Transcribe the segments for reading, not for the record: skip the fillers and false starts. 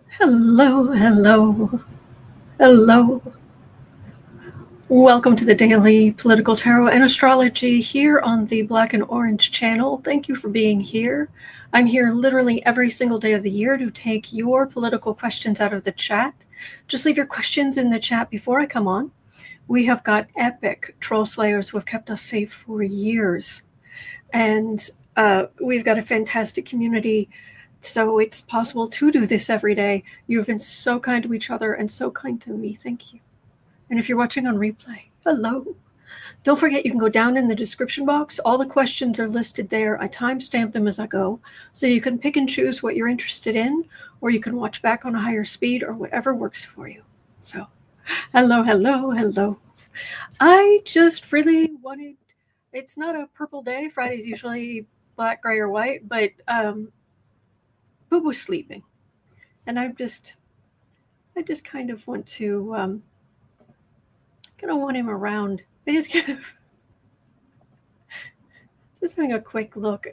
Hello, hello, hello. Welcome to the Daily Political Tarot and Astrology here on the Black and Orange channel. Thank you for being here. I'm here literally every single day of the year to take your political questions out of the chat. Just leave your questions in the chat before I come on. We have got epic troll slayers who have kept us safe for years. And we've got a fantastic community, so it's possible to do this every day. You've been so kind to each other and so kind to me. Thank you. And if you're watching on replay, hello. Don't forget, you can go down in the description box. All the questions are listed there. I timestamp them as I go, so you can pick and choose what you're interested in, or you can watch back on a higher speed, or whatever works for you. So, hello, hello, hello. I just really wanted, it's not a purple day. Friday's usually black, gray, or white, but Boo was sleeping. And I just kind of want to, want him around. I just kind of, just having a quick look.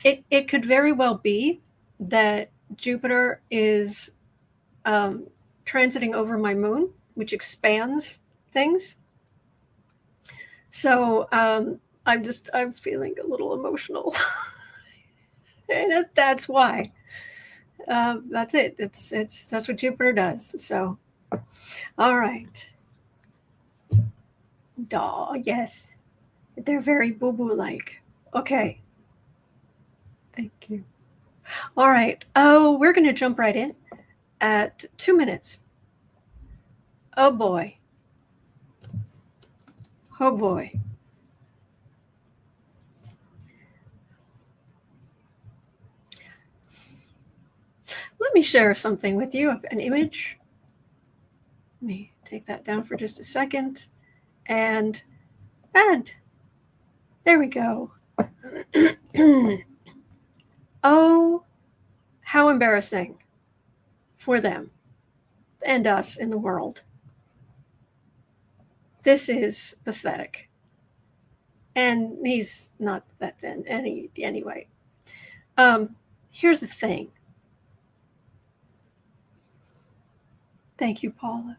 It could very well be that Jupiter is transiting over my moon, which expands things. So I'm feeling a little emotional. And that's why. That's it. That's what Jupiter does. So, all right. Daw, yes. They're very boo-boo like. Okay. Thank you. All right. Oh, we're going to jump right in at 2 minutes. Oh boy. Oh boy. Let me share something with you, an image. Let me take that down for just a second. And there we go. Oh, how embarrassing for them and us in the world. This is pathetic. And he's not that thin anyway. Here's the thing. Thank you, Paula.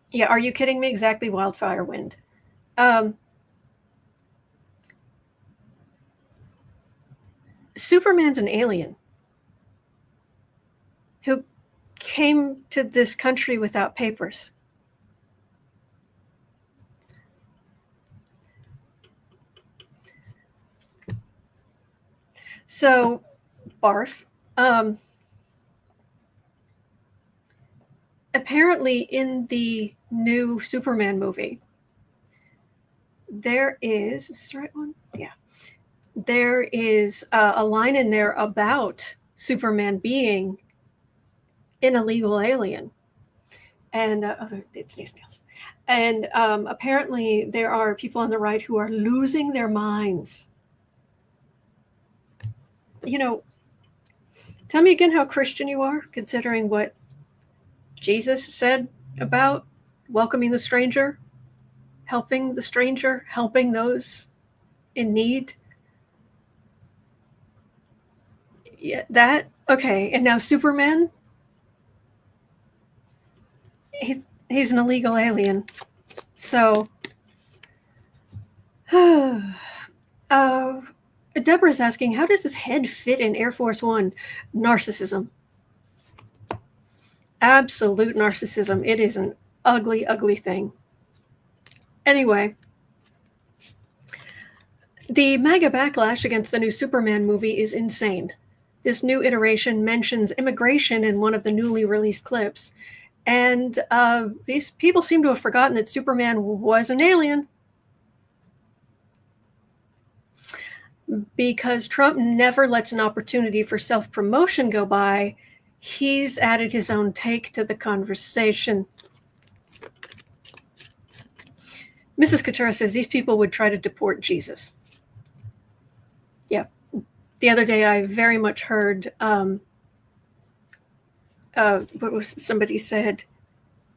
Yeah, are you kidding me? Exactly, wildfire wind. Superman's an alien who came to this country without papers. So, barf. Apparently, in the new Superman movie, there is this the right one? Yeah. There is a line in there about Superman being an illegal alien. And And apparently there are people on the right who are losing their minds. You know, tell me again how Christian you are, considering what Jesus said about welcoming the stranger, helping the stranger, helping those in need. Yeah, that, okay. And now Superman, he's an illegal alien. So, Deborah's asking, how does his head fit in Air Force One? Narcissism. Absolute narcissism. It is an ugly, ugly thing. Anyway, the MAGA backlash against the new Superman movie is insane. This new iteration mentions immigration in one of the newly released clips, and these people seem to have forgotten that Superman was an alien. Because Trump never lets an opportunity for self-promotion go by, he's added his own take to the conversation. Mrs. Couture says these people would try to deport Jesus. Yeah. The other day I very much heard somebody said,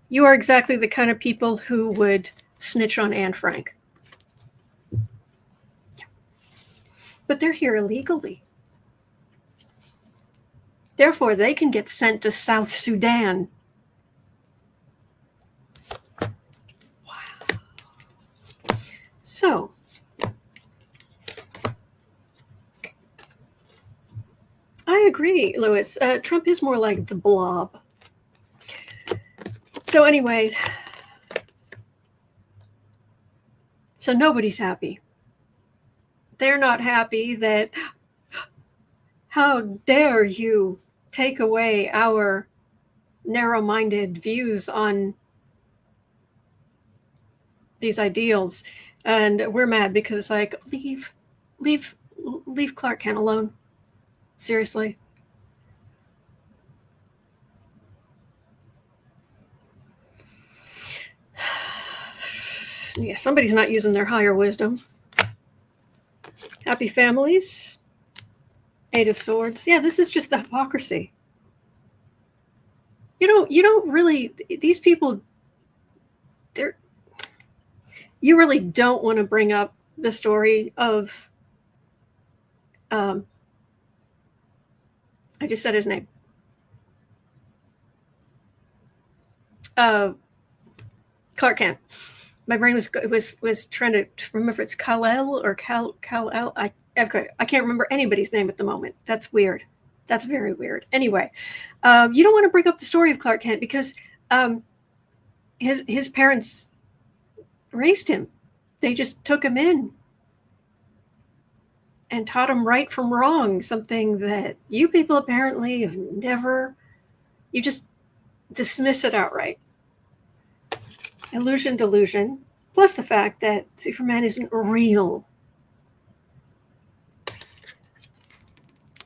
you are exactly the kind of people who would snitch on Anne Frank. But they're here illegally. Therefore, they can get sent to South Sudan. Wow. So, I agree, Lewis. Trump is more like the blob. So anyway, so nobody's happy. They're not happy that, how dare you take away our narrow-minded views on these ideals. And we're mad because it's like, leave Clark Kent alone. Seriously. Yeah, somebody's not using their higher wisdom. Happy families. 8 of Swords. Yeah, this is just the hypocrisy. You don't really, these people, you really don't want to bring up the story of, I just said his name. Clark Kent. My brain was trying to remember if it's Kal-El or Kal-El. I can't remember anybody's name at the moment. That's weird. That's very weird. Anyway, you don't want to bring up the story of Clark Kent because his parents raised him. They just took him in and taught him right from wrong, something that you people apparently have never, you just dismiss it outright. Illusion, delusion, plus the fact that Superman isn't real.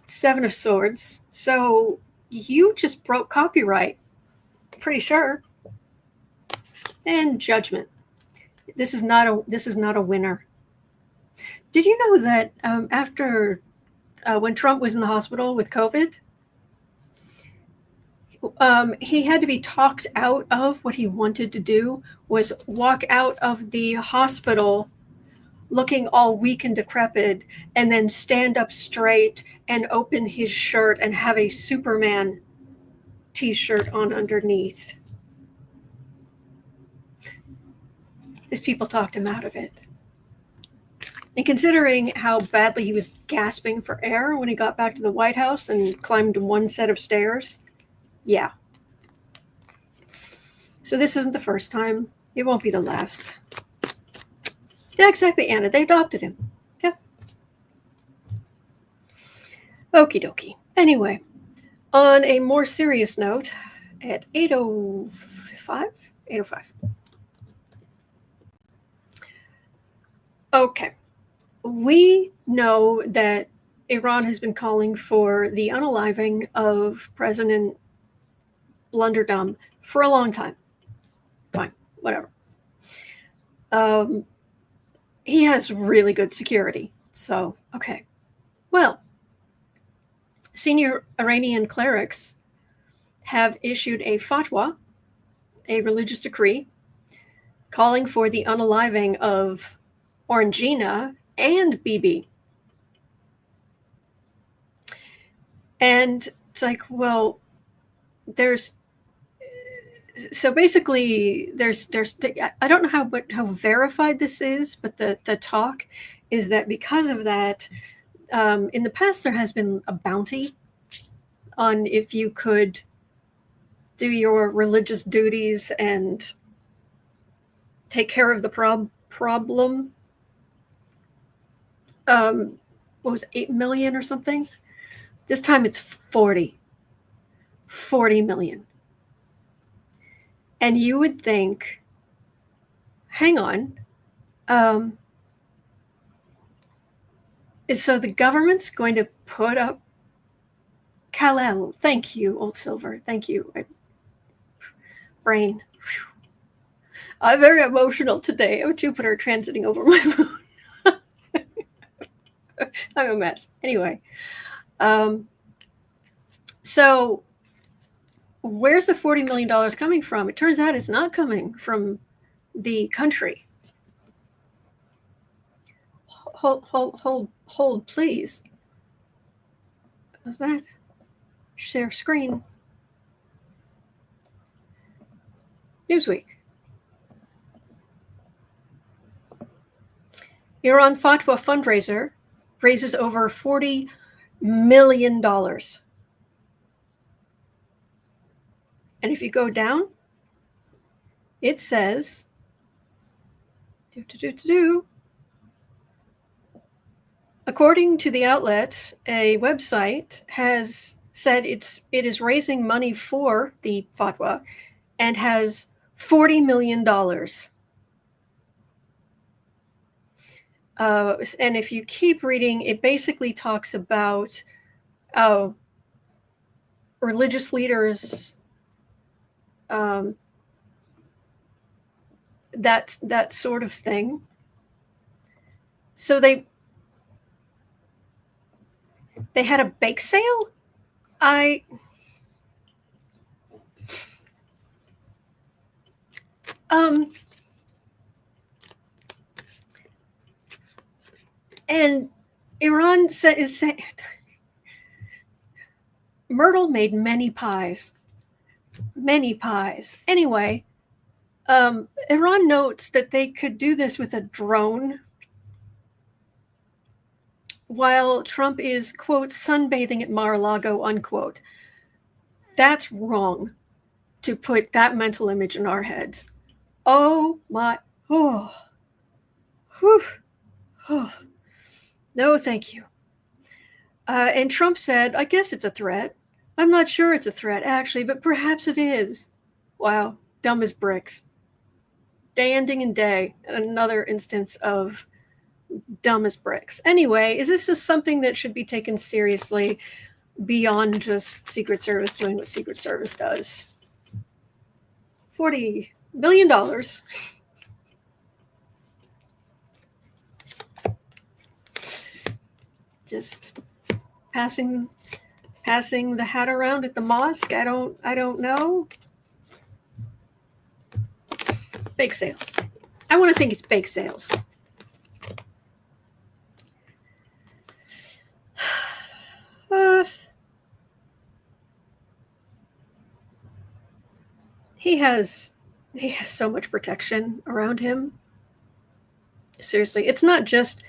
7 of Swords. So you just broke copyright. Pretty sure. And Judgment. This is not a winner. Did you know that after when Trump was in the hospital with COVID, he had to be talked out of what he wanted to do was walk out of the hospital looking all weak and decrepit and then stand up straight and open his shirt and have a Superman t-shirt on underneath. These people talked him out of it. And considering how badly he was gasping for air when he got back to the White House and climbed one set of stairs, yeah. So this isn't the first time. It won't be the last. Yeah, exactly, Anna. They adopted him. Yeah. Okie dokie. Anyway, on a more serious note, at 8:05? 8:05. Okay. We know that Iran has been calling for the unaliving of President Blunderdum for a long time. Fine, whatever. He has really good security. So, okay. Well, senior Iranian clerics have issued a fatwa, a religious decree, calling for the unaliving of Orangina and Bibi. And it's like, well, so basically there's I don't know how verified this is, but the talk is that because of that, in the past there has been a bounty on if you could do your religious duties and take care of the problem. What was it, 8 million or something? This time it's 40 million. And you would think, hang on, so the government's going to put up Kal-El. Thank you, Old Silver. Thank you. Brain. I'm very emotional today. I'm Jupiter transiting over my moon. I'm a mess. Anyway, so where's the $40 million coming from? It turns out it's not coming from the country. Hold, please. What's that? Share screen. Newsweek. Iran fatwa fundraiser raises over $40 million. And if you go down, it says, according to the outlet, a website has said it is raising money for the fatwa and has $40 million. And if you keep reading, it basically talks about religious leaders, that sort of thing. So they had a bake sale. And Iran is saying Myrtle made many pies. Anyway, Iran notes that they could do this with a drone while Trump is, quote, sunbathing at Mar-a-Lago, unquote. That's wrong to put that mental image in our heads. Oh my, oh, whew, oh. No, thank you. And Trump said, I guess it's a threat. I'm not sure it's a threat, actually, but perhaps it is. Wow, dumb as bricks. Day ending in day, another instance of dumb as bricks. Anyway, is this just something that should be taken seriously beyond just Secret Service doing what Secret Service does? $40 billion. Just passing the hat around at the mosque. I don't know. Bake sales. I want to think it's bake sales. He has so much protection around him. Seriously, it's not just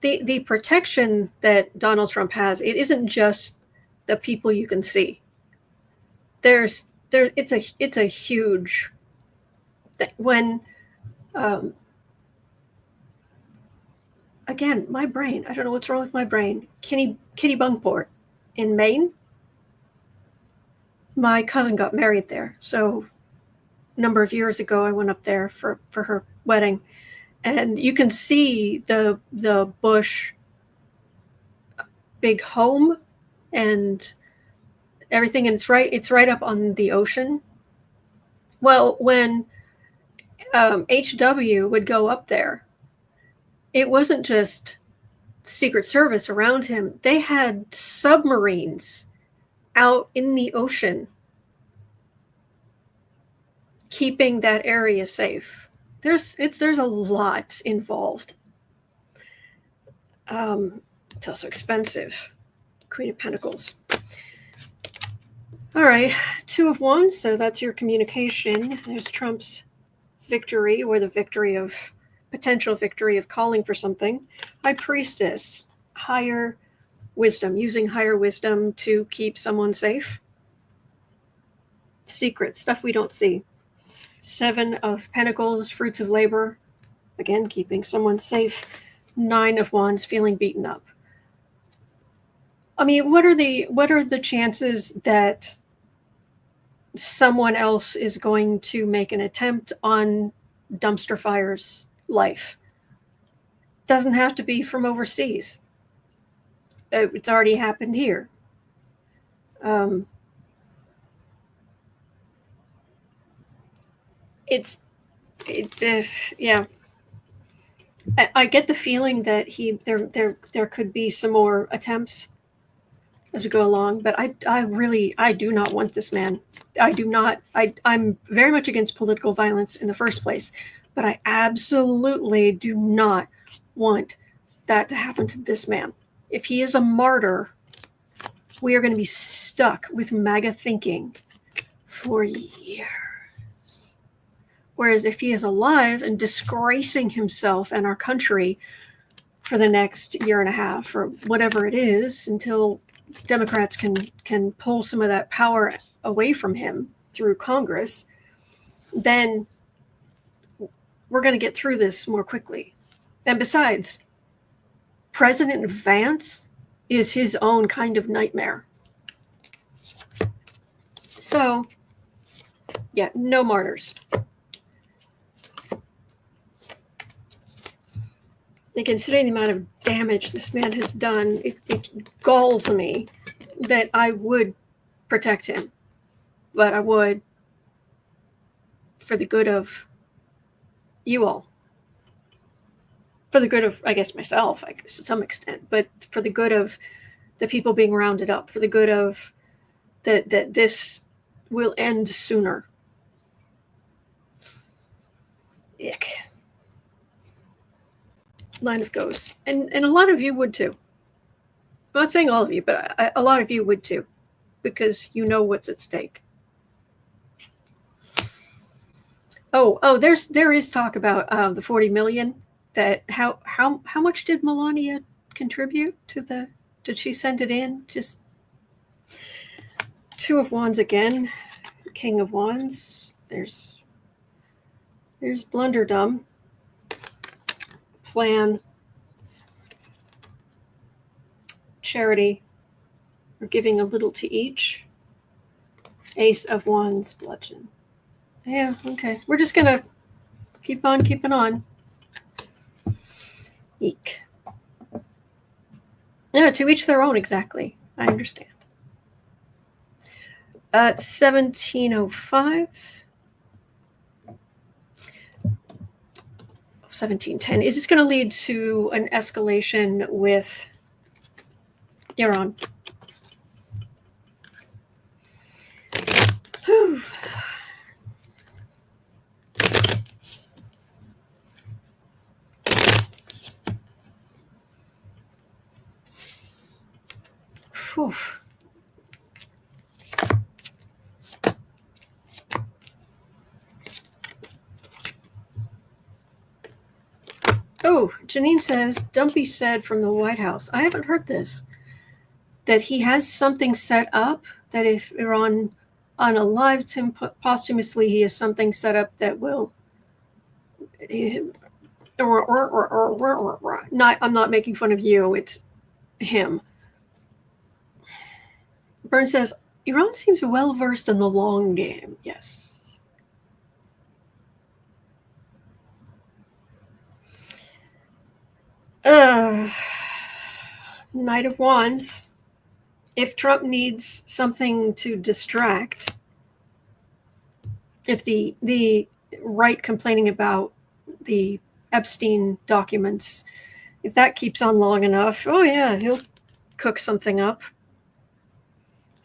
the protection that Donald Trump has. It isn't just the people you can see. It's a huge thing. When again, my brain, I don't know what's wrong with my brain. Kitty Bunkport in Maine. My cousin got married there, so a number of years ago I went up there for her wedding. And you can see the Bush big home and everything, and it's right up on the ocean. Well, when HW would go up there, it wasn't just Secret Service around him. They had submarines out in the ocean keeping that area safe. There's a lot involved. It's also expensive. Queen of Pentacles. All right, Two of Wands. So that's your communication. There's Trump's victory, or the potential victory of calling for something. High Priestess, higher wisdom, using higher wisdom to keep someone safe. Secret stuff we don't see. Seven of Pentacles, fruits of labor, again keeping someone safe. Nine of Wands, feeling beaten up. I mean, what are the chances that someone else is going to make an attempt on Dumpster Fire's life? Doesn't have to be from overseas. It's already happened here. Yeah. I get the feeling that there could be some more attempts as we go along, but I do not want this man. I do not. I'm very much against political violence in the first place, but I absolutely do not want that to happen to this man. If he is a martyr, we are going to be stuck with MAGA thinking for years. Whereas if he is alive and disgracing himself and our country for the next year and a half or whatever it is, until Democrats can pull some of that power away from him through Congress, then we're going to get through this more quickly. And besides, President Vance is his own kind of nightmare. So, yeah, no martyrs. And considering the amount of damage this man has done, it galls me that I would protect him. But I would for the good of you all. For the good of, I guess, myself, to some extent, but for the good of the people being rounded up, for the good of that this will end sooner. Ick. Line of ghosts. And a lot of you would too. I'm not saying all of you, but a lot of you would too, because you know what's at stake. There is talk about the 40 million. That how much did Melania contribute to the? Did she send it in? Just Two of Wands again, King of Wands. There's Blunderdum. Plan. Charity. We're giving a little to each. Ace of Wands, Bludgeon. Yeah, okay. We're just gonna keep on keeping on. Eek. Yeah, to each their own, exactly. I understand. 1705. 1710. Is this going to lead to an escalation with Iran? Whew. Whew. Oh, Janine says, Dumpy said from the White House, I haven't heard this, that he has something set up, that if Iran unalived him posthumously, he has something set up that will... I'm not making fun of you, it's him. Burns says, Iran seems well versed in the long game. Yes. Knight of Wands. If Trump needs something to distract, if the right complaining about the Epstein documents, if that keeps on long enough, oh yeah, he'll cook something up.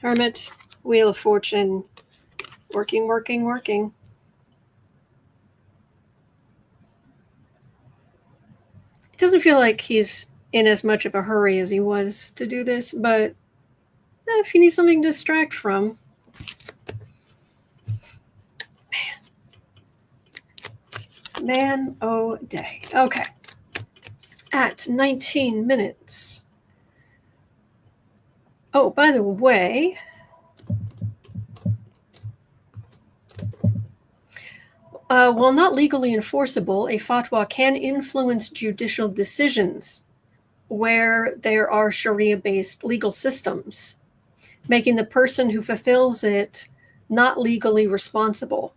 Hermit, Wheel of Fortune, working. It doesn't feel like he's in as much of a hurry as he was to do this, but if he needs something to distract from. Man, oh day. Okay. At 19 minutes. Oh, by the way, while not legally enforceable, a fatwa can influence judicial decisions where there are Sharia-based legal systems, making the person who fulfills it not legally responsible.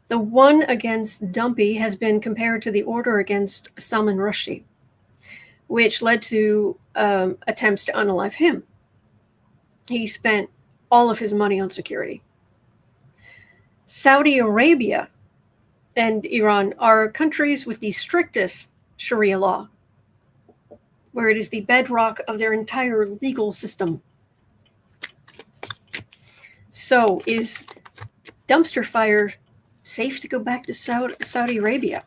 The one against Dumpy has been compared to the order against Salman Rushdie, which led to attempts to unalive him. He spent all of his money on security. Saudi Arabia and Iran are countries with the strictest Sharia law, where it is the bedrock of their entire legal system. So is dumpster fire safe to go back to Saudi Arabia?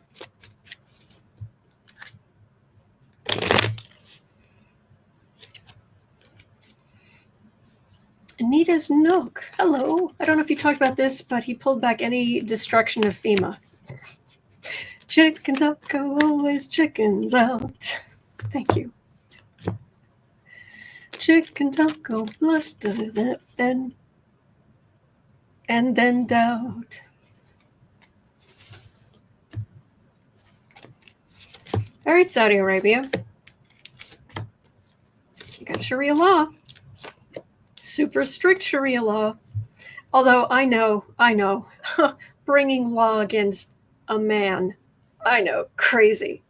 Anita's Nook. Hello. I don't know if you talked about this, but he pulled back any destruction of FEMA. Chickens up, go always chickens out. Thank you. Chicken taco, bluster then, and then doubt. All right, Saudi Arabia. You got Sharia law. Super strict Sharia law. Although I know, bringing law against a man, I know, crazy.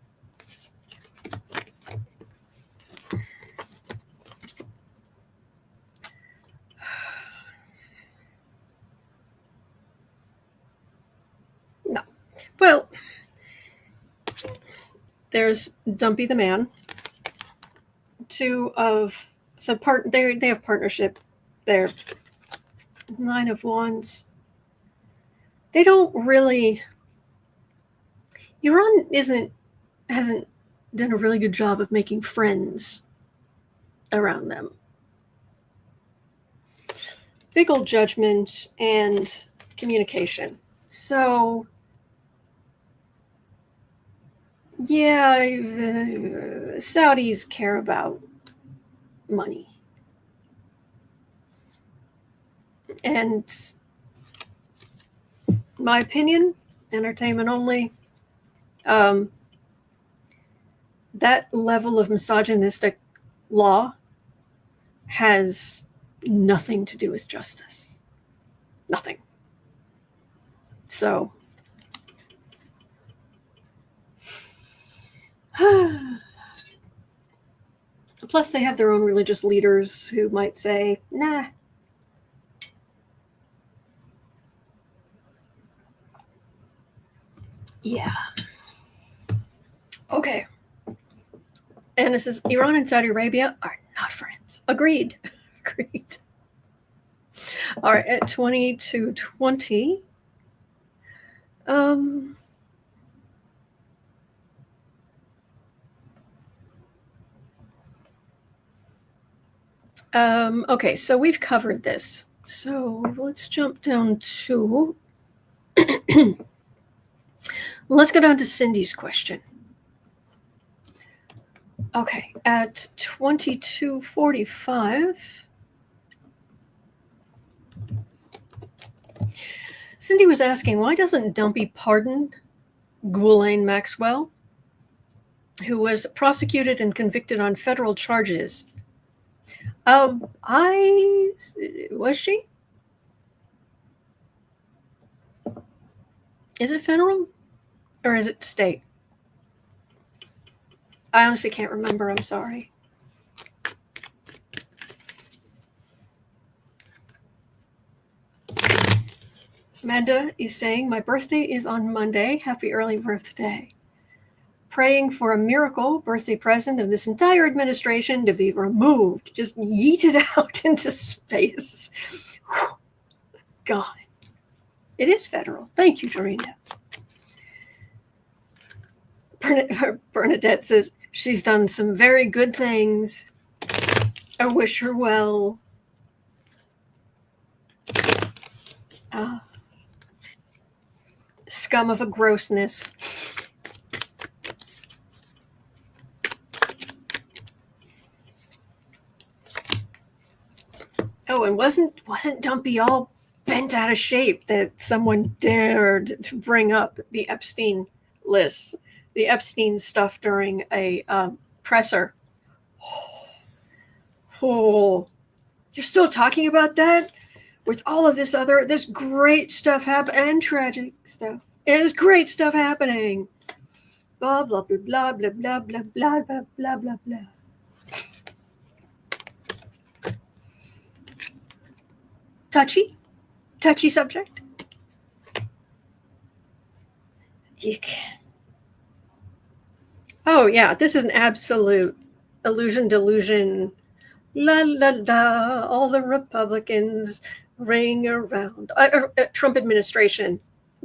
No. Well, there's Dumpy the man. They have partnership there. 9 of Wands. They don't really. Iran hasn't done a really good job of making friends around them. Big old judgment and communication. So, yeah, Saudis care about money. And my opinion, entertainment only, that level of misogynistic law has nothing to do with justice. Nothing. So, plus they have their own religious leaders who might say, nah. Yeah. Okay. And it says Iran and Saudi Arabia are not friends. Agreed. Agreed. All right, at 2220. Okay, so we've covered this. So let's jump down to let's go down to Cindy's question. Okay, at 2245, Cindy was asking, why doesn't Dumpy pardon Ghislaine Maxwell, who was prosecuted and convicted on federal charges? Was she? Is it federal or is it state? I honestly can't remember. I'm sorry. Amanda is saying, my birthday is on Monday. Happy early birthday. Praying for a miracle birthday present of this entire administration to be removed. Just yeeted out into space. Whew. God. It is federal. Thank you, Dorina. Bernadette says, she's done some very good things. I wish her well. Scum of a grossness. Oh, and wasn't Dumpy all bent out of shape that someone dared to bring up the Epstein lists, the Epstein stuff during a presser? Oh, you're still talking about that? With all of this great stuff happening and tragic stuff. There's great stuff happening. Blah, blah, blah, blah, blah, blah, blah, blah, blah, blah, blah, blah. Touchy subject. Oh, yeah, this is an absolute illusion, delusion. La, la, la, all the Republicans ring around. Trump administration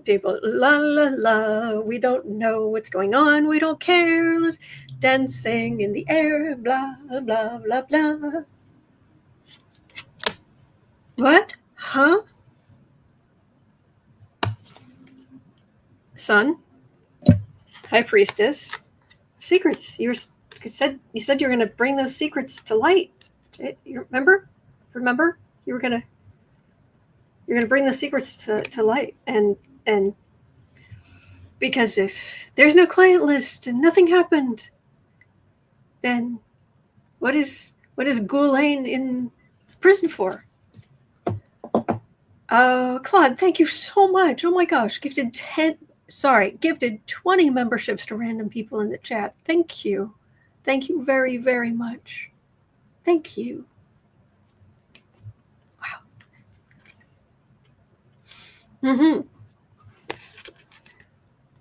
people, la, la, la, we don't know what's going on. We don't care. Dancing in the air, blah, blah, blah, blah. What? Huh? Sun? High Priestess? Secrets. You said you were going to bring those secrets to light. You remember? You were going to bring the secrets to light, and because if there's no client list and nothing happened, then what is Ghislaine in prison for? Claude, thank you so much. Oh my gosh, gifted 20 memberships to random people in the chat. Thank you. Thank you very, very much. Thank you. Wow.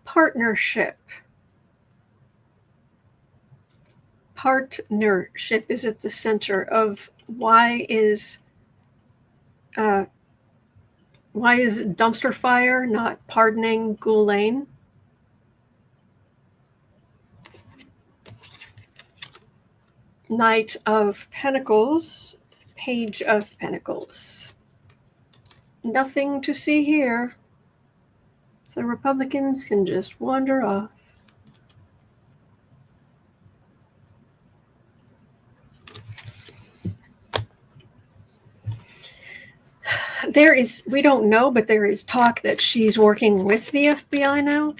Partnership is at the center of why is dumpster fire not pardoning Ghislaine? Knight of Pentacles, Page of Pentacles. Nothing to see here. So Republicans can just wander off. We don't know, but there is talk that she's working with the FBI now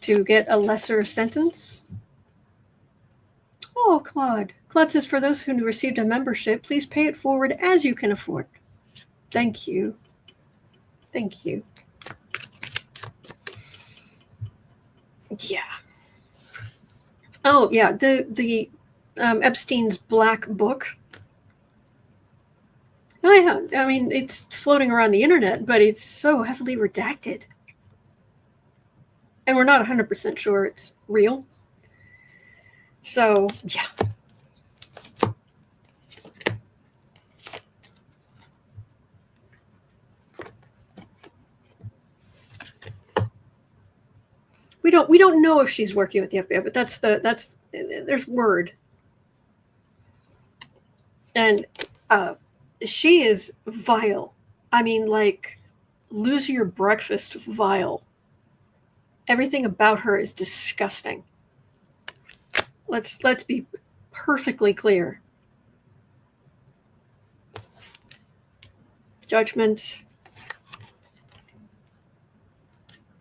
to get a lesser sentence. Oh, Claude. Claude says, for those who received a membership, please pay it forward as you can afford. Thank you. Thank you. Yeah. Oh, yeah. The Epstein's Black Book. Oh, yeah. I mean, it's floating around the internet, but it's so heavily redacted. And we're not 100% sure it's real. So, yeah. We don't know if she's working with the FBI, but there's word. And she is vile. I mean, like, lose your breakfast vile. Everything about her is disgusting. Let's be perfectly clear. Judgment.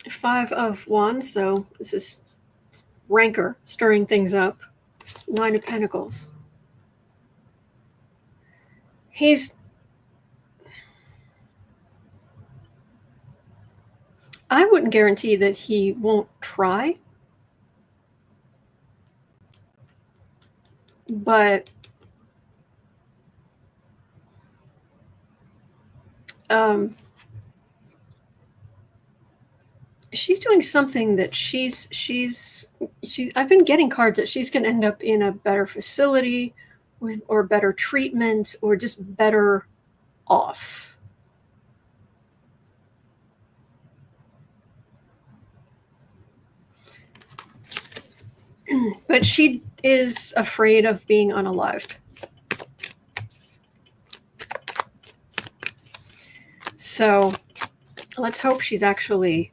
5 of Wands, so this is rancor, stirring things up. 9 of Pentacles. I wouldn't guarantee that he won't try, but she's doing something that she's I've been getting cards that she's going to end up in a better facility or better treatment or just better off. But she is afraid of being unalived. So let's hope she's actually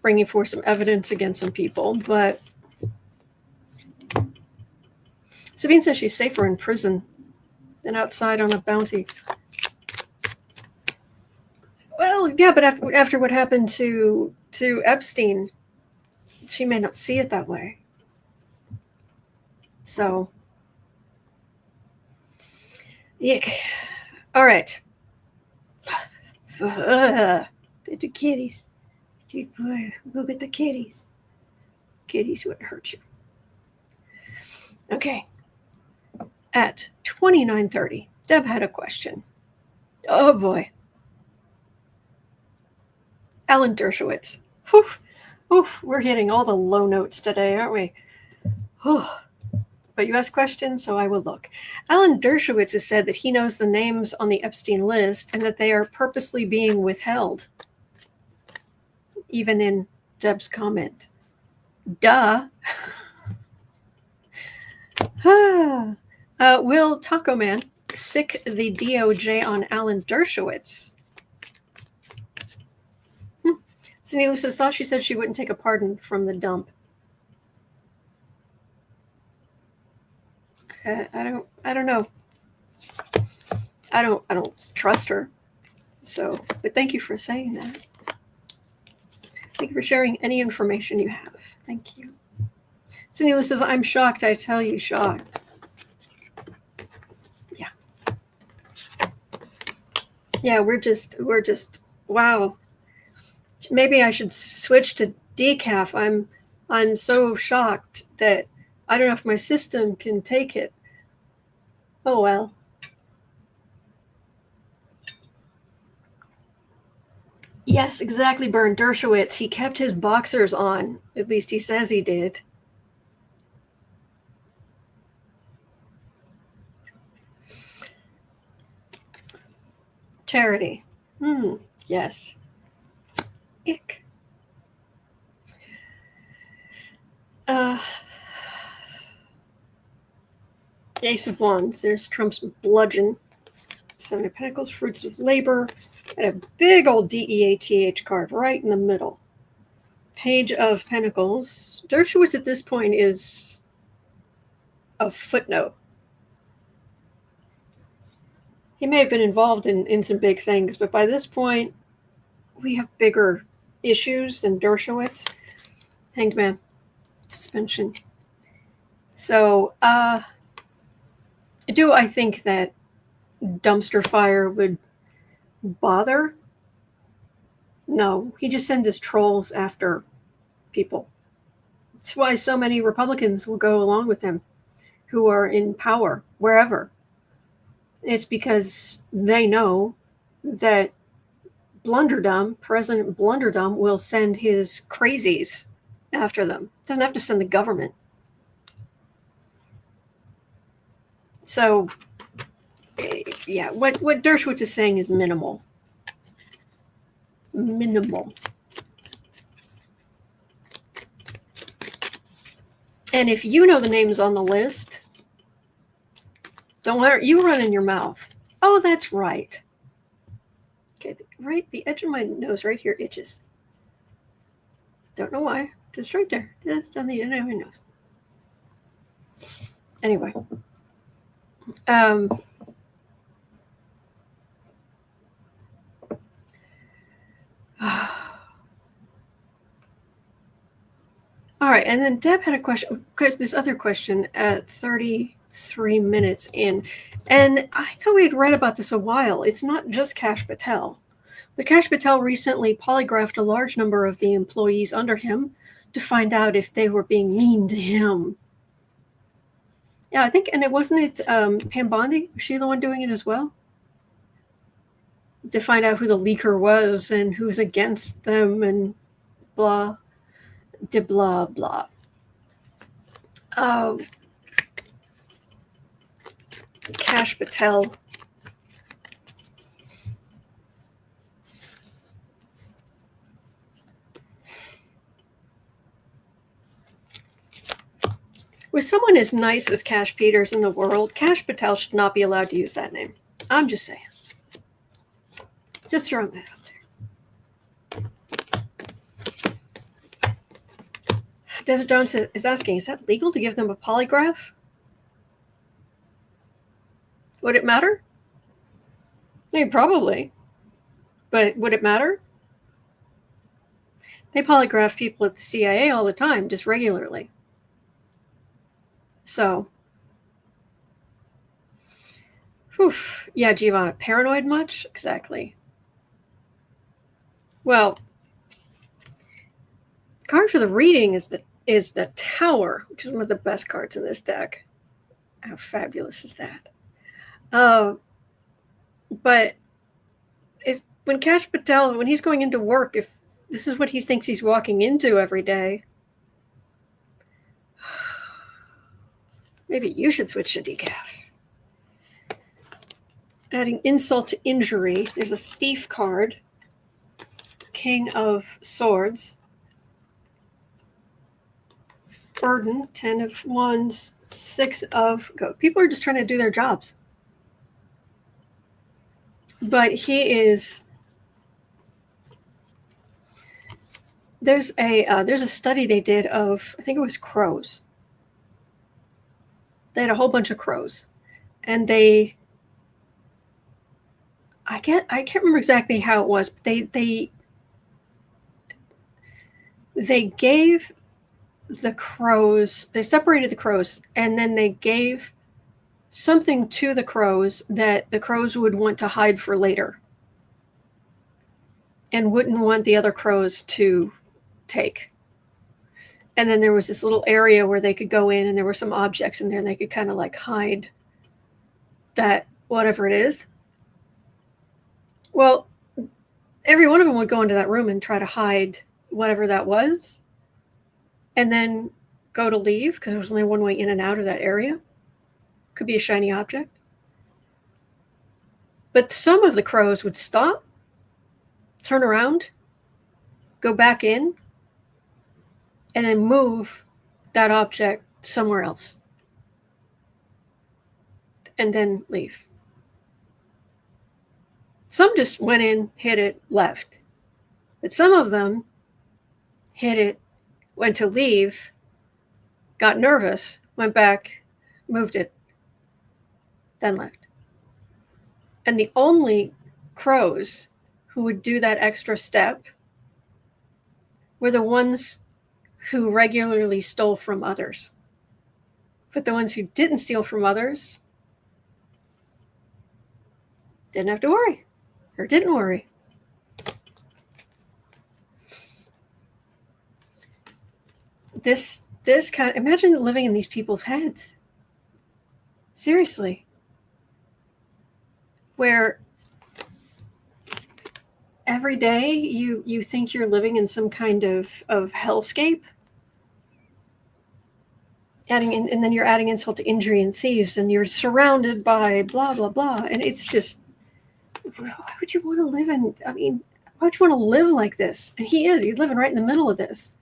bringing forth some evidence against some people. But Sabine says she's safer in prison than outside on a bounty. Well, yeah, but after what happened to Epstein, she may not see it that way. So, yuck. All right. The kitties. Dude, boy, go get the kitties. Kitties wouldn't hurt you. Okay. At 29:30, Deb had a question. Oh, boy. Alan Dershowitz. Whew. Oof, we're hitting all the low notes today, aren't we? Whew. But you asked questions, so I will look. Alan Dershowitz has said that he knows the names on the Epstein list and that they are purposely being withheld. Even in Deb's comment. Duh. Will TacoMan sick the DOJ on Alan Dershowitz? So needless to say, she said she wouldn't take a pardon from the dump. I don't know. I don't trust her. So, but thank you for saying that. Thank you for sharing any information you have. Thank you. So needless to say, I'm shocked. I tell you, shocked. Yeah. Yeah, we're just wow. Maybe I should switch to decaf. I'm so shocked that I don't know if my system can take it. Oh well. Yes, exactly, Bern Dershowitz. He kept his boxers on. At least he says he did. Charity. Yes. Ick. Ace of Wands. There's Trump's bludgeon. Seven of Pentacles, Fruits of Labor, and a big old DEATH card right in the middle. Page of Pentacles. Dershowitz at this point is a footnote. He may have been involved in some big things, but by this point, we have bigger issues than Dershowitz. Hanged Man. Suspension. So, do I think that dumpster fire would bother? No, he just sends his trolls after people. That's why so many Republicans will go along with him who are in power, wherever. It's because they know that President Blunderdum will send his crazies after them. Doesn't have to send the government. So, yeah, what Dershowitz is saying is minimal. Minimal. And if you know the names on the list, don't let you run in your mouth. Oh, that's right. Okay, right, the edge of my nose right here itches. Don't know why. Just right there. Just on the end of my nose. Anyway. All right, and then Deb had a question, this other question at 33 minutes in, and I thought we had read about this a while. It's not just KASH PATEL, but KASH PATEL recently polygraphed a large number of the employees under him to find out if they were being mean to him. Yeah, I think, and it wasn't it Pam Bondi? Was she the one doing it as well? To find out who the leaker was and who's against them and blah. De blah blah. KASH PATEL. With someone as nice as Kash Peters in the world, KASH PATEL should not be allowed to use that name. I'm just saying. Just throwing that out there. Desert Jones is asking, is that legal to give them a polygraph? Would it matter? I mean, probably. But would it matter? They polygraph people at the CIA all the time, just regularly. So, whew. Yeah, Giovanna, paranoid much? Exactly. Well, the card for the reading is the Tower, which is one of the best cards in this deck. How fabulous is that? But when KASH PATEL, when he's going into work, if this is what he thinks he's walking into every day, maybe you should switch to decaf. Adding insult to injury, there's a thief card. King of Swords. Burden, 10 of Wands, 6 of go. People are just trying to do their jobs. But he is... There's a study they did of, I think it was crows. They had a whole bunch of crows. And I can't remember exactly how it was, but they gave the crows, they separated the crows, and then they gave something to the crows that the crows would want to hide for later and wouldn't want the other crows to take. And then there was this little area where they could go in, and there were some objects in there, and they could kind of like hide that whatever it is. Well, every one of them would go into that room and try to hide whatever that was, and then go to leave, because there was only one way in and out of that area. Could be a shiny object. But some of the crows would stop, turn around, go back in, and then move that object somewhere else, and then leave. Some just went in, hit it, left. But some of them hit it, went to leave, got nervous, went back, moved it, then left. And the only crows who would do that extra step were the ones who regularly stole from others. But the ones who didn't steal from others didn't have to worry, or didn't worry. This kind of, imagine living in these people's heads. Seriously. Where every day you think you're living in some kind of hellscape, and then you're adding insult to injury and thieves, and you're surrounded by blah blah blah, and it's just, why would you want to live in? I mean, why would you want to live like this? And he's living right in the middle of this,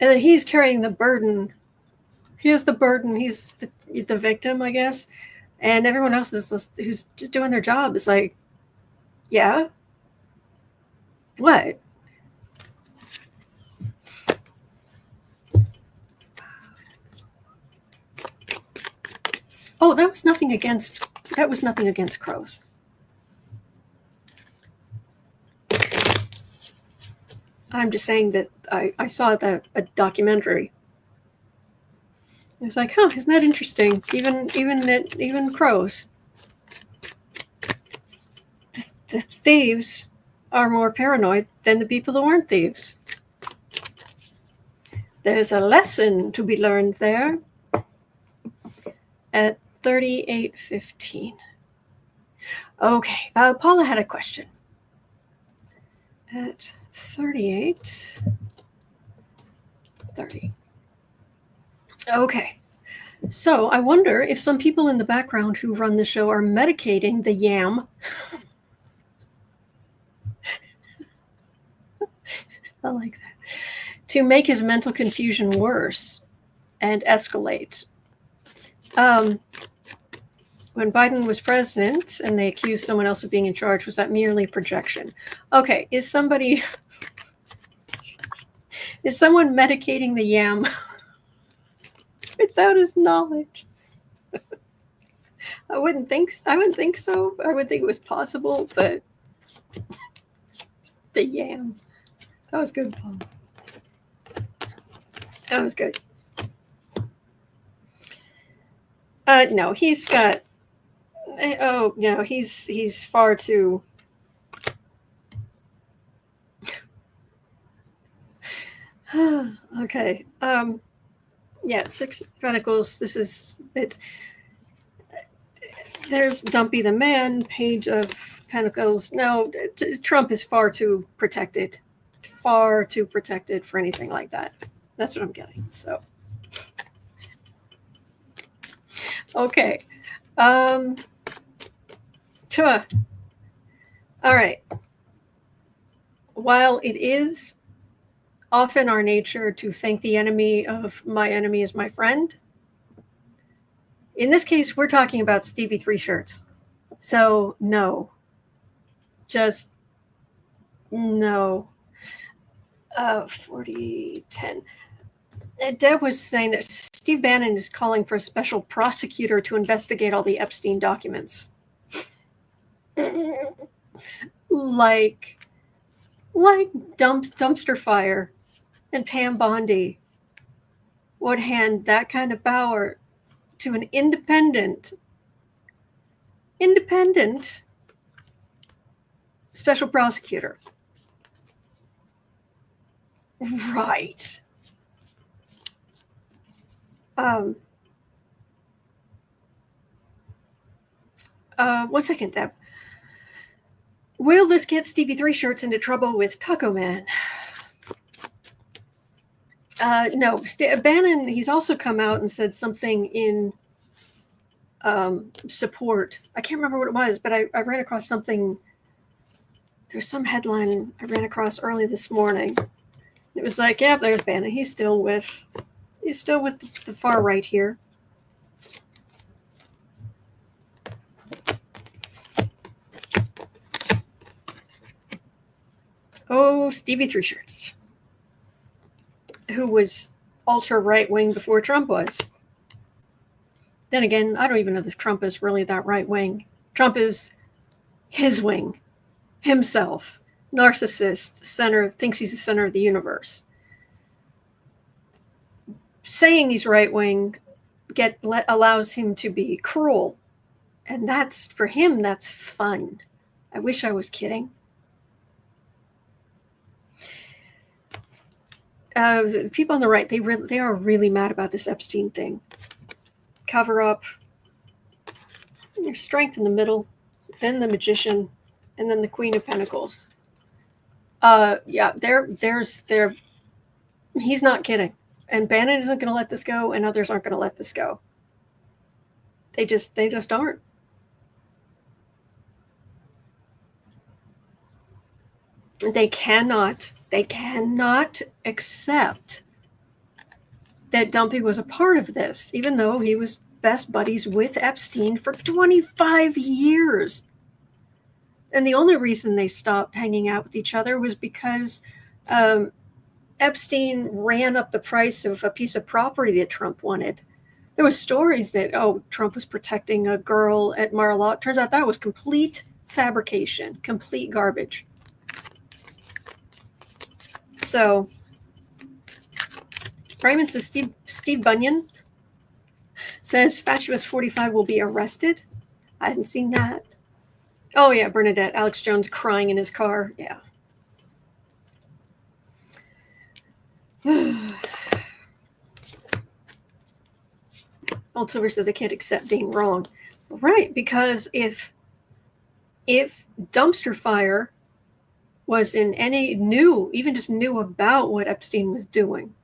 and then he's carrying the burden. He has the burden. He's the victim, I guess, and everyone else who's just doing their job is like, yeah, what? Oh, that was nothing against crows. I'm just saying that I saw a documentary. It's like, isn't that interesting? Even crows. The thieves are more paranoid than the people who aren't thieves. There's a lesson to be learned there. At 38:15. Okay, Paula had a question. At 38:30. Okay, so I wonder if some people in the background who run the show are medicating the yam. I like that. To make his mental confusion worse and escalate. When Biden was president and they accused someone else of being in charge, was that merely projection? Okay, is someone medicating the yam without his knowledge? I wouldn't think so. I would think it was possible, but the yam. That was good, Paul. That was good. No, he's got. Oh no, he's far too. Okay. Yeah, 6 of Pentacles. This is it. There's Dumpy the man. Page of Pentacles. No, Trump is far too protected. Far too protected for anything like that. That's what I'm getting. So. Okay. All right. While it is often our nature to think the enemy of my enemy is my friend. In this case, we're talking about Stevie Three Shirts. So no. Just no. 4010. Deb was saying that Steve Bannon is calling for a special prosecutor to investigate all the Epstein documents. like dumpster fire and Pam Bondi would hand that kind of power to an independent special prosecutor. Right. 1 second, Deb. Will this get Stevie Three Shirts into trouble with TacoMan? No. Bannon, he's also come out and said something in support. I can't remember what it was, but I ran across something. There's some headline I ran across early this morning. It was like, yeah, there's Bannon. He's still with the far right here. Oh, Stevie Three Shirts, who was ultra right wing before Trump was. Then again, I don't even know if Trump is really that right wing. Trump is his wing, himself, narcissist, thinks he's the center of the universe. Saying he's right wing allows him to be cruel, and that's, for him, that's fun. I wish I was kidding. The people on the right, they are really mad about this Epstein thing. Cover up. There's strength in the middle, then the Magician, and then the Queen of Pentacles. Yeah, he's not kidding. And Bannon isn't going to let this go, and others aren't going to let this go. They just aren't. They cannot accept that Dumpy was a part of this, even though he was best buddies with Epstein for 25 years. And the only reason they stopped hanging out with each other was because Epstein ran up the price of a piece of property that Trump wanted. There was stories that, Trump was protecting a girl at Mar-a-Lago. Turns out that was complete fabrication, complete garbage. So, Raymond says Steve Bunyan says Fatuous 45 will be arrested. I haven't seen that. Oh yeah, Bernadette, Alex Jones crying in his car. Yeah. Old Silver says I can't accept being wrong. Right, because if dumpster fire was even just knew about what Epstein was doing,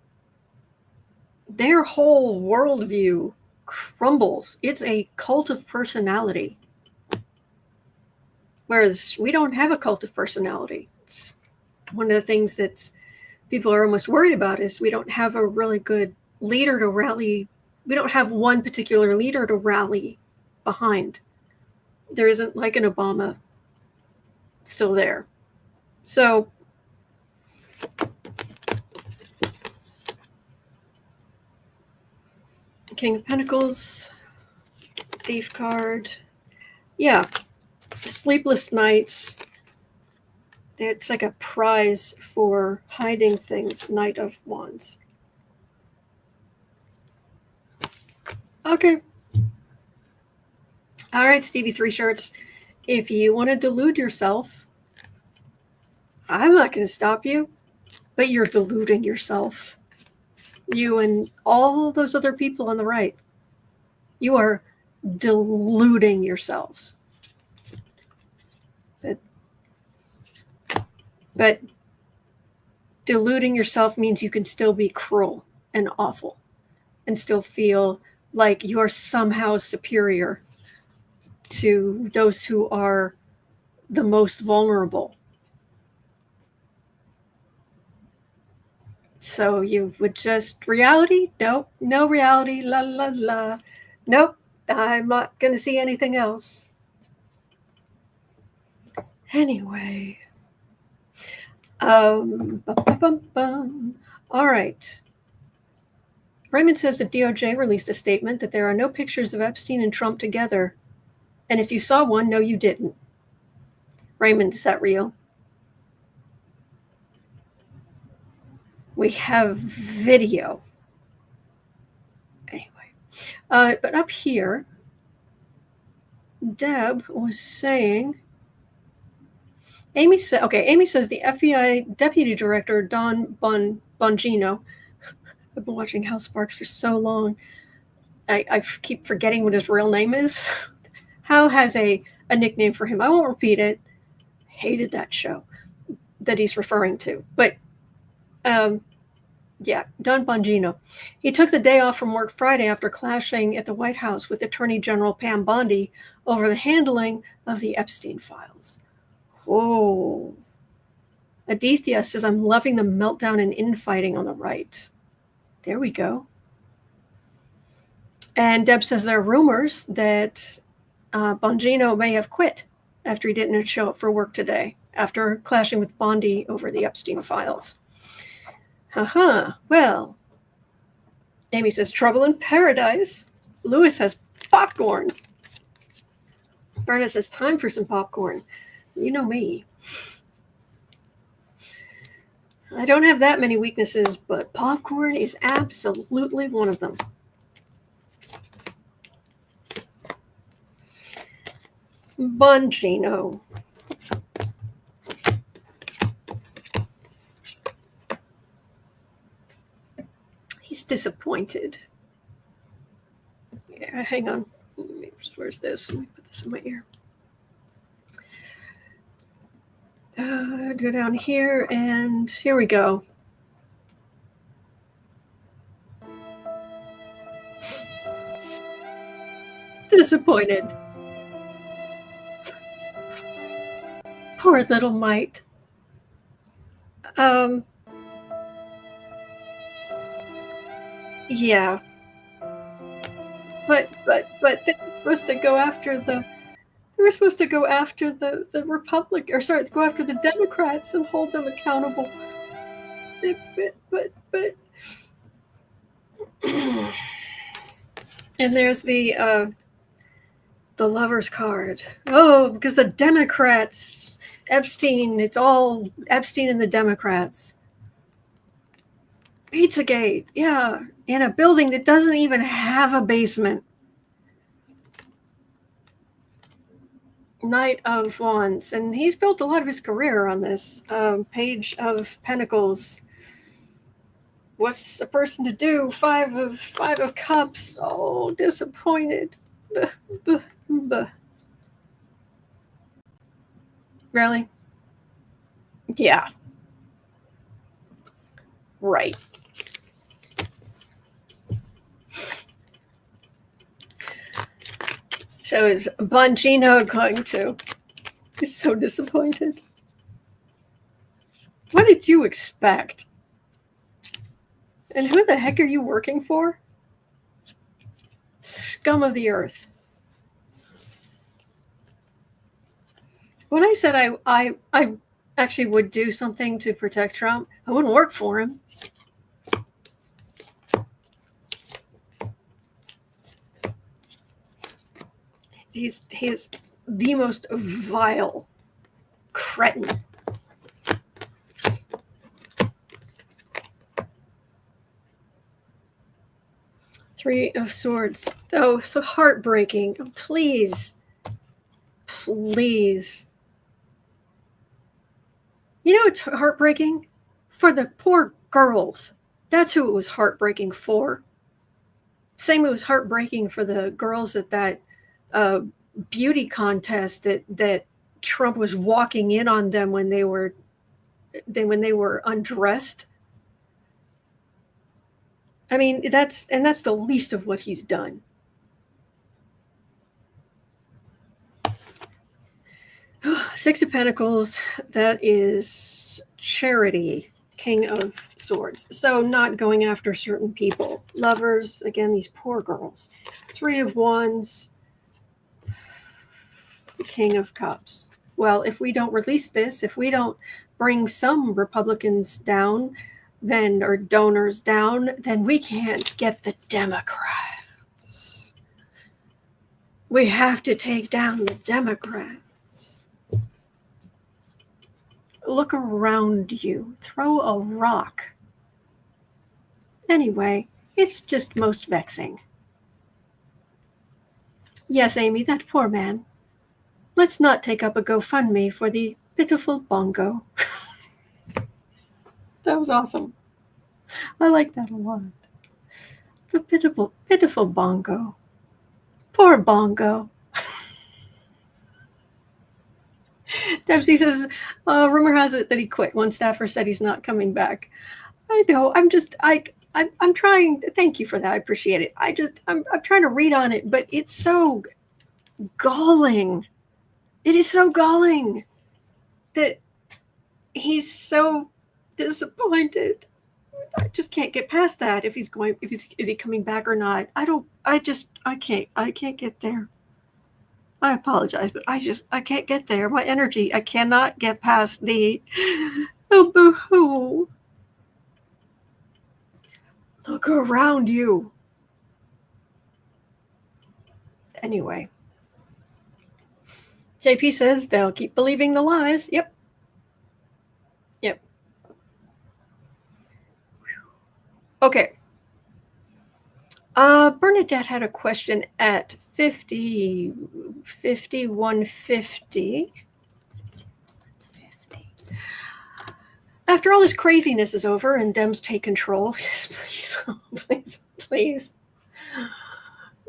their whole worldview crumbles. It's a cult of personality. Whereas we don't have a cult of personality. It's one of the things that people are almost worried about is we don't have a really good leader to rally. We don't have one particular leader to rally behind. There isn't like an Obama still there. So King of Pentacles, Thief card. Yeah. Sleepless nights. It's like a prize for hiding things. Knight of Wands. Okay. All right, Stevie Three Shirts. If you want to delude yourself, I'm not going to stop you, but you're deluding yourself. You and all those other people on the right. You are deluding yourselves. But deluding yourself means you can still be cruel and awful and still feel like you're somehow superior to those who are the most vulnerable. So you would just, reality? Nope, no reality, la la la. Nope, I'm not going to see anything else. Anyway. All right. Raymond says that DOJ released a statement that there are no pictures of Epstein and Trump together. And if you saw one, no, you didn't. Raymond, is that real? We have video. Anyway. But up here, Deb was saying, Amy says the FBI Deputy Director, Don Bongino, I've been watching House Sparks for so long, I keep forgetting what his real name is. Hal has a nickname for him. I won't repeat it. Hated that show that he's referring to. But, yeah, Don Bongino. He took the day off from work Friday after clashing at the White House with Attorney General Pam Bondi over the handling of the Epstein files. Oh. Aditya says, I'm loving the meltdown and infighting on the right. There we go. And Deb says there are rumors that Bongino may have quit after he didn't show up for work today, after clashing with Bondi over the Epstein files. Well, Amy says, trouble in paradise. Lewis has popcorn. Berna says, time for some popcorn. You know me. I don't have that many weaknesses, but popcorn is absolutely one of them. Bongino. He's disappointed. Yeah, hang on. Where's this? Let me put this in my ear. Go down here, and here we go. Disappointed. Poor little mite. Yeah. But they were supposed to go after the Republic, or sorry, go after the Democrats and hold them accountable. But and there's the lover's card. Oh, because the Democrats, Epstein, it's all Epstein and the Democrats. Pizzagate, yeah, in a building that doesn't even have a basement. Knight of Wands, and he's built a lot of his career on this. Page of Pentacles. What's a person to do? Five of Cups. Oh, disappointed. Really? Yeah. Right. So is Bongino going to? He's so disappointed. What did you expect? And who the heck are you working for? Scum of the earth. When I said I actually would do something to protect Trump, I wouldn't work for him. He's the most vile cretin. Three of Swords. Oh, so heartbreaking. Oh, please. Please. You know it's heartbreaking? For the poor girls. That's who it was heartbreaking for. Same, it was heartbreaking for the girls at that beauty contest that Trump was walking in on them when they were undressed. I mean, that's the least of what he's done. Six of Pentacles, that is charity. King of Swords. So not going after certain people. Lovers, again, these poor girls. Three of Wands. The King of Cups. Well, if we don't release this, if we don't bring some Republicans down, then, or donors down, then we can't get the Democrats. We have to take down the Democrats. Look around you. Throw a rock. Anyway, it's just most vexing. Yes, Amy, that poor man. Let's not take up a GoFundMe for the pitiful bongo. That was awesome. I like that a lot. The pitiful bongo. Poor bongo. Debsy says, rumor has it that he quit. One staffer said he's not coming back. I know. I'm trying. Thank you for that. I appreciate it. I'm trying to read on it, but it's so galling. It is so galling that he's so disappointed. I just can't get past that. Is he coming back or not? I can't get there. I apologize, but I can't get there. My energy, I cannot get past the, oh, boo-hoo. Look around you. Anyway. JP says they'll keep believing the lies. Yep. Okay. Bernadette had a question at 5150. After all this craziness is over and Dems take control, yes, please.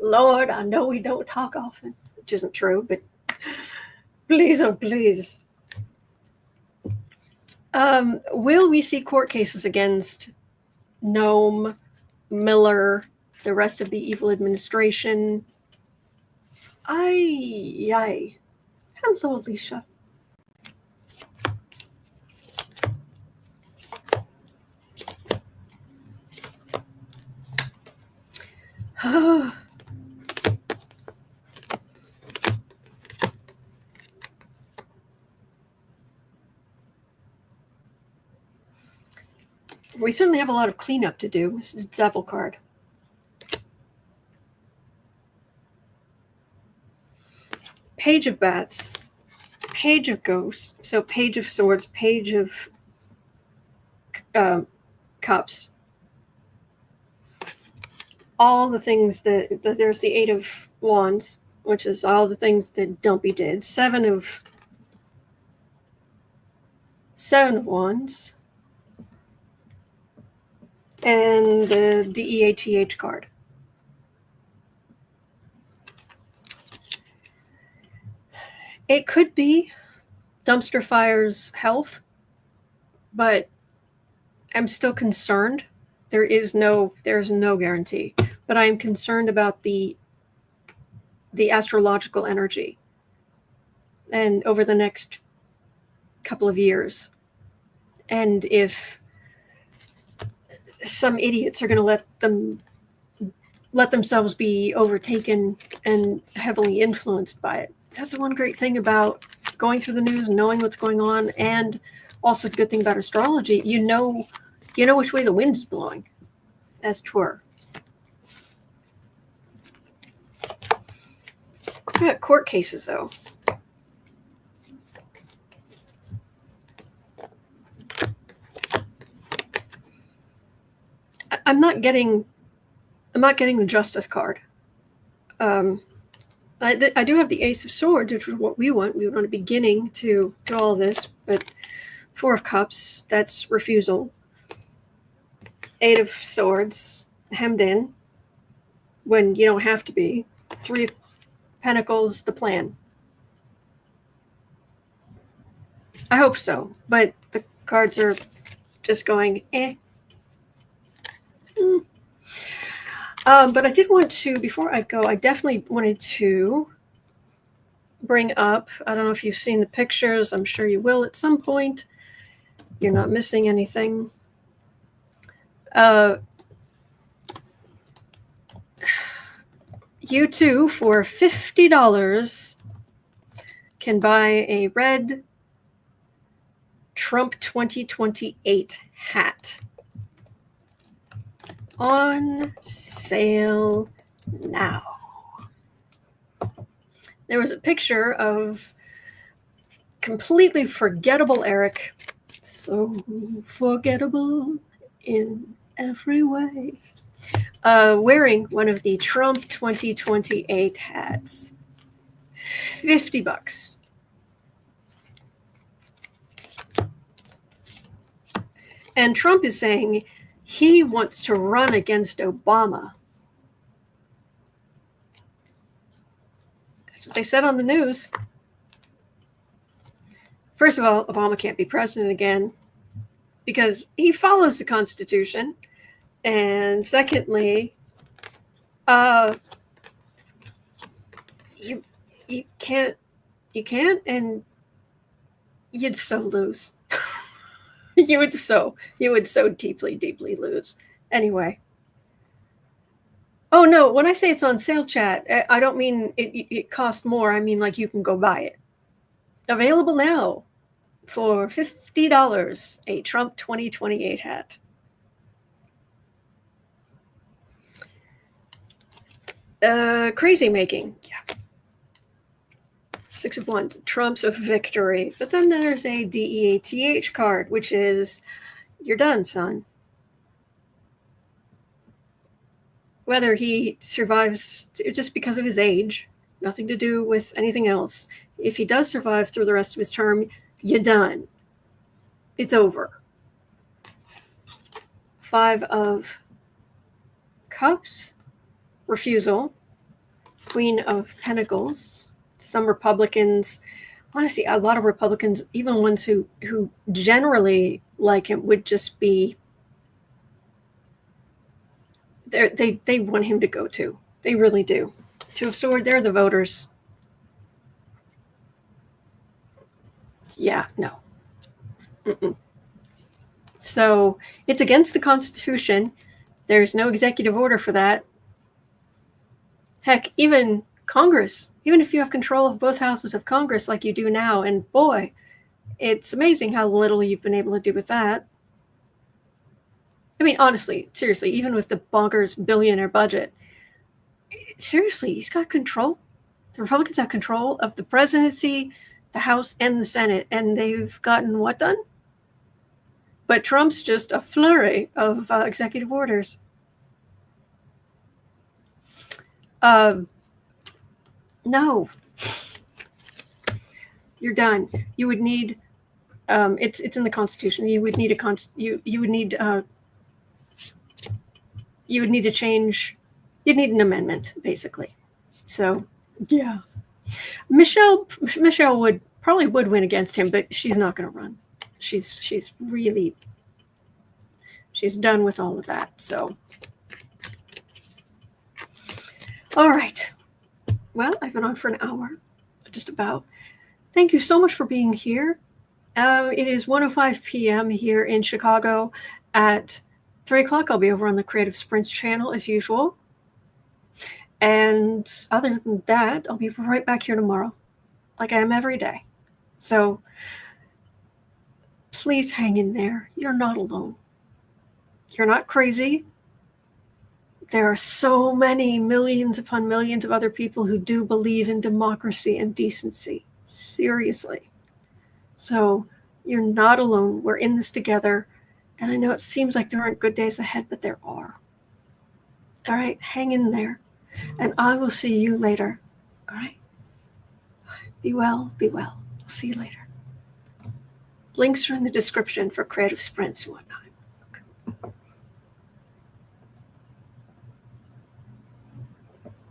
Lord, I know we don't talk often, which isn't true, but please, oh please. Will we see court cases against Noem, Miller, the rest of the evil administration? Aye. Hello, Alicia. We certainly have a lot of cleanup to do. This is a devil card. Page of Bats, Page of Ghosts, so Page of Swords, Page of Cups. All the things that there's the Eight of Wands, which is all the things that Dumpy did. Seven of Wands. And the DEATH card. It could be dumpster fire's health, but I'm still concerned. There's no guarantee, but I am concerned about the astrological energy, and over the next couple of years, and if some idiots are going to let themselves be overtaken and heavily influenced by it. That's the one great thing about going through the news and knowing what's going on, and also the good thing about astrology, you know which way the wind is blowing, as it were. We got court cases, though. I'm not getting the Justice card. I do have the Ace of Swords, which is what we want. We want a beginning to all this, but Four of Cups, that's refusal. Eight of Swords, hemmed in when you don't have to be. Three of Pentacles, the plan. I hope so, but the cards are just going, eh. But I did want to, before I go, I definitely wanted to bring up, I don't know if you've seen the pictures, I'm sure you will at some point. You're not missing anything. You too, for $50, can buy a red Trump 2028 hat. On sale now. There was a picture of completely forgettable Eric. So forgettable in every way. Wearing one of the Trump 2028 hats. $50. And Trump is saying he wants to run against Obama. That's what they said on the news. First of all, Obama can't be president again because he follows the Constitution. And secondly, you can't, and you'd so lose. you would so deeply lose. Anyway. Oh no, when I say it's on sale, chat, I don't mean it costs more. I mean like you can go buy it. Available now for $50, a Trump 2028 hat. Crazy making, yeah. 6 of Wands, Trumps of victory. But then there's a DEATH card, which is, you're done, son. Whether he survives just because of his age, nothing to do with anything else. If he does survive through the rest of his term, you're done. It's over. 5 of Cups, refusal. Queen of Pentacles. Some Republicans, honestly, a lot of Republicans, even ones who generally like him, would just be, they want him to go to. They really do. 2 of Swords, they're the voters. Yeah, no. So it's against the Constitution. There's no executive order for that. Heck, even Congress, even if you have control of both houses of Congress like you do now, and boy, it's amazing how little you've been able to do with that. I mean, honestly, seriously, even with the bonkers billionaire budget, seriously, he's got control. The Republicans have control of the presidency, the House, and the Senate, and they've gotten what done? But Trump's just a flurry of executive orders. No. You're done. You would need, it's in the Constitution. You would need you would need to change. You'd need an amendment, basically. So, yeah. Michelle would win against him, but she's not going to run. She's done with all of that. So, all right. Well, I've been on for an hour, just about. Thank you so much for being here. It is 1:05 p.m. here in Chicago. At 3 o'clock, I'll be over on the Creative Sprints channel as usual. And other than that, I'll be right back here tomorrow, like I am every day. So please hang in there. You're not alone. You're not crazy. There are so many millions upon millions of other people who do believe in democracy and decency. Seriously. So you're not alone. We're in this together. And I know it seems like there aren't good days ahead, but there are. All right, hang in there. And I will see you later. All right? Be well, be well. I'll see you later. Links are in the description for Creative Sprints and whatnot.